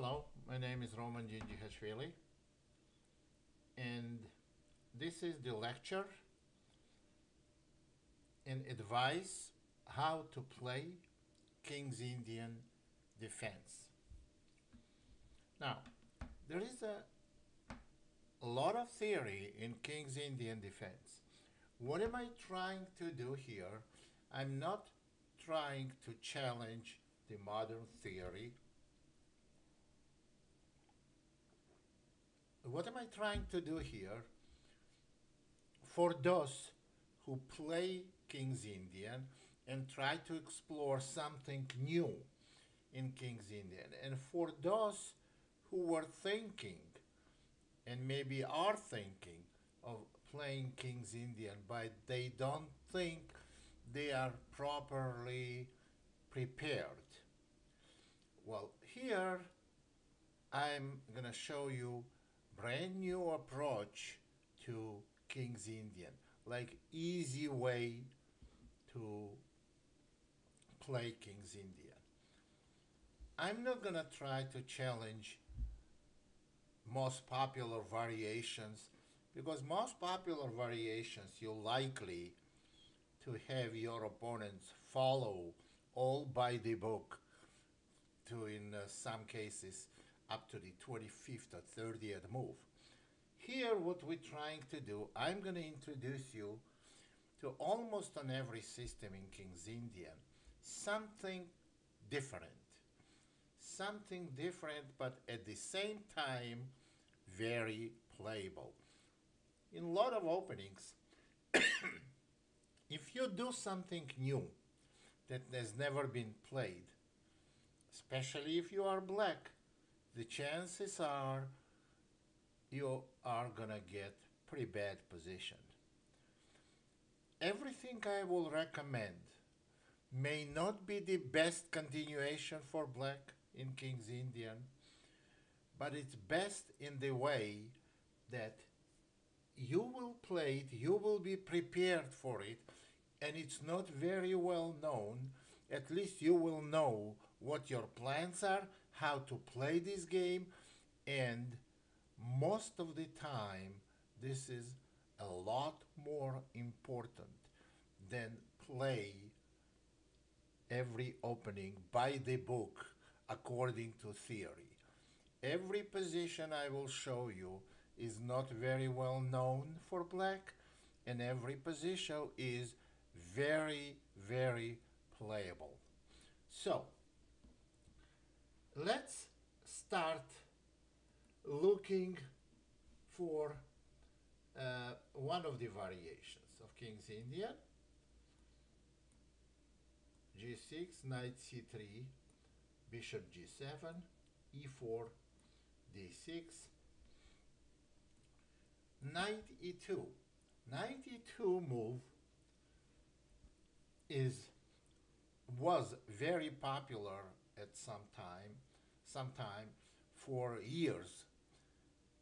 Hello, my name is Roman Djindjihashvili, and this is the lecture and advice how to play King's Indian defense. Now, there is a lot of theory in King's Indian defense. What am I trying to do here? I'm not trying to challenge the modern theory. What am I trying to do here? For those who play King's Indian and try to explore something new in King's Indian, and for those who were thinking and maybe are thinking of playing King's Indian, but they don't think they are properly prepared. Well, here I'm gonna show you brand new approach to King's Indian, like easy way to play King's Indian. I'm not gonna try to challenge most popular variations because most popular variations you likely to have your opponents follow all by the book to in some cases up to the 25th or 30th move. Here what we're trying to do, I'm going to introduce you to almost on every system in King's Indian something different. Something different but at the same time very playable. In a lot of openings, if you do something new that has never been played, especially if you are black, the chances are you are gonna get pretty bad position. Everything I will recommend may not be the best continuation for black in King's Indian, but it's best in the way that you will play it, you will be prepared for it, and it's not very well known. At least you will know what your plans are, how to play this game, and most of the time this is a lot more important than play every opening by the book according to theory. Every position I will show you is not very well known for black, and every position is very, very playable. So, let's start looking for one of the variations of King's Indian. G6, knight c3, bishop g7, e4, d6, knight e2. Knight e2 move was very popular at sometime for years,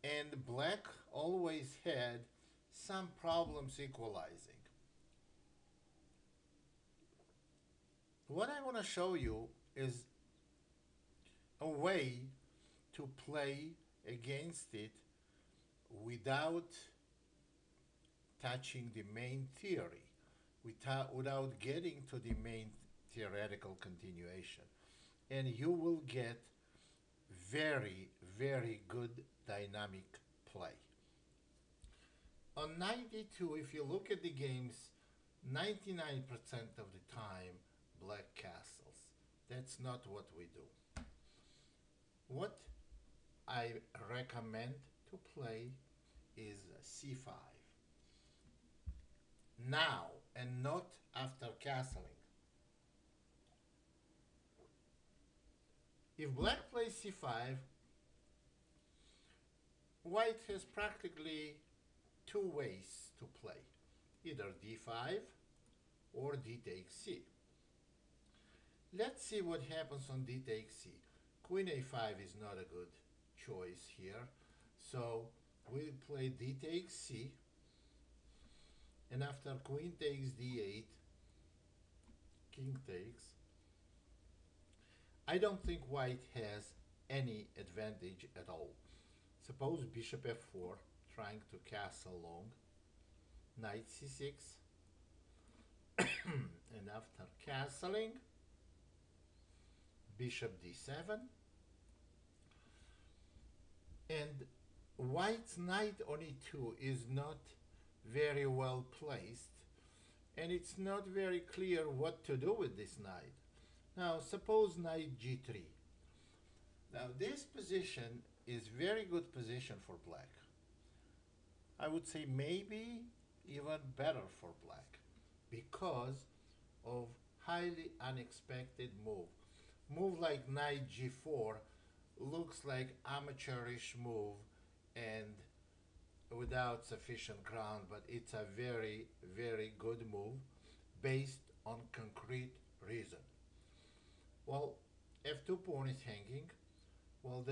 and black always had some problems equalizing. What I want to show you is a way to play against it without touching the main theory, without getting to the main theoretical continuation. And you will get very, very good dynamic play. On 92, if you look at the games, 99% of the time, black castles. That's not what we do. What I recommend to play is c5. Now, and not after castling. If black plays c5, white has practically two ways to play. Either d5 or d takes c. Let's see what happens on d takes c. Queen a5 is not a good choice here. So we'll play d takes c. And after queen takes d8, king takes. I don't think white has any advantage at all. Suppose bishop f4, trying to castle long, knight c6, and after castling, bishop d7, and white's knight on e2 is not very well placed, and it's not very clear what to do with this knight. Now, suppose knight g3. Now, this position is very good position for black. I would say maybe even better for black because of highly unexpected move. Move like knight g4 looks like amateurish move and without sufficient ground, but it's a very, very good move based on concrete reason. Well, f2 pawn is hanging. Well,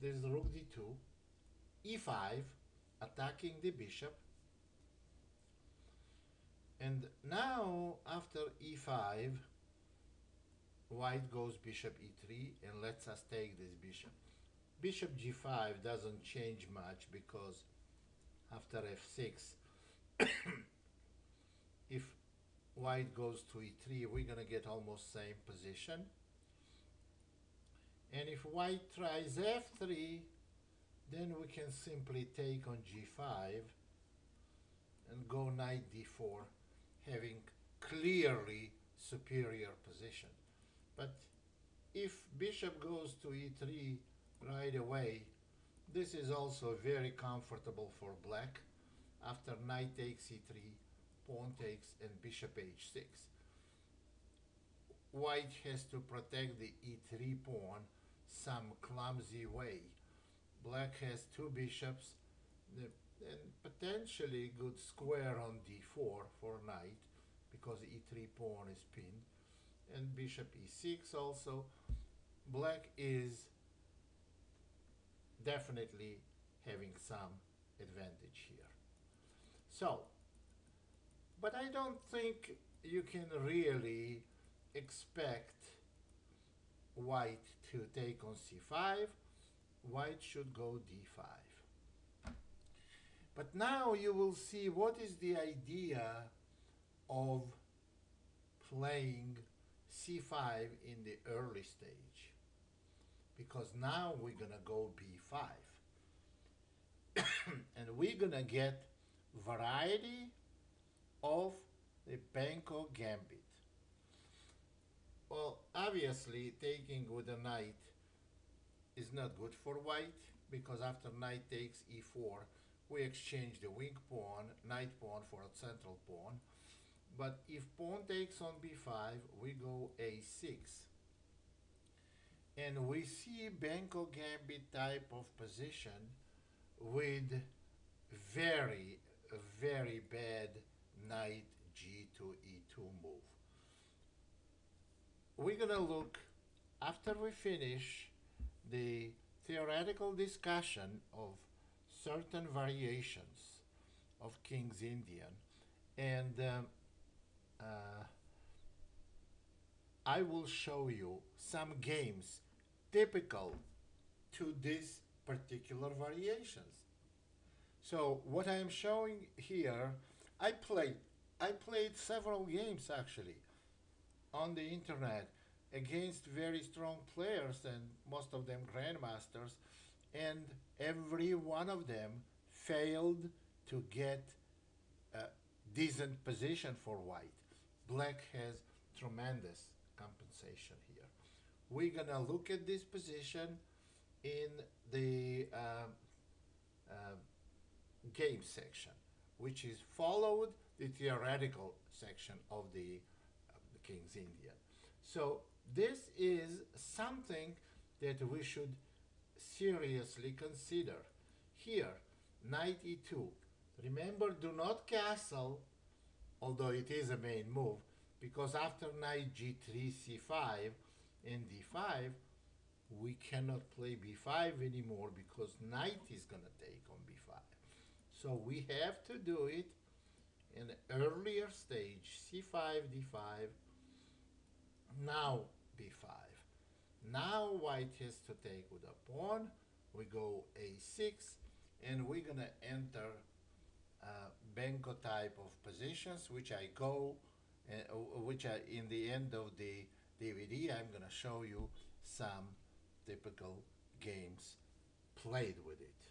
there's rook d2, e5, attacking the bishop. And now, after e5, white goes bishop e3 and lets us take this bishop. Bishop g5 doesn't change much because after f6, if white goes to e3, we're going to get almost same position. And if white tries f3, then we can simply take on g5 and go knight d4, having clearly superior position. But if bishop goes to e3 right away, this is also very comfortable for black. After knight takes e3, pawn takes, and bishop h6. White has to protect the e3 pawn some clumsy way. Black has two bishops and potentially good square on d4 for knight because e3 pawn is pinned, and bishop e6 also. Black is definitely having some advantage here. So, but I don't think you can really expect white to take on c5. White should go d5. But now you will see what is the idea of playing c5 in the early stage. Because now we're going to go b5. And we're going to get variety of the Benko gambit. Well, obviously, taking with a knight is not good for white because after knight takes e4, we exchange the wing pawn, knight pawn for a central pawn. But if pawn takes on b5, we go a6. And we see Benko gambit type of position with very, very bad knight g to e2 move. We're going to look, after we finish the theoretical discussion of certain variations of King's Indian, and I will show you some games typical to these particular variations. So what I am showing here, I played several games actually on the internet against very strong players, and most of them grandmasters, and every one of them failed to get a decent position for white. Black has tremendous compensation here. We're gonna look at this position in the game section, which is followed the theoretical section of the King's Indian. So this is something that we should seriously consider. Here, knight e2. Remember, do not castle, although it is a main move, because after knight g3, c5, and d5, we cannot play b5 anymore because knight is going to take on b5. So we have to do it in an earlier stage, c5, d5, now b5. Now white has to take with a pawn. We go a6, and we're gonna enter Benko type of positions, which I go, which I, in the end of the DVD, I'm gonna show you some typical games played with it.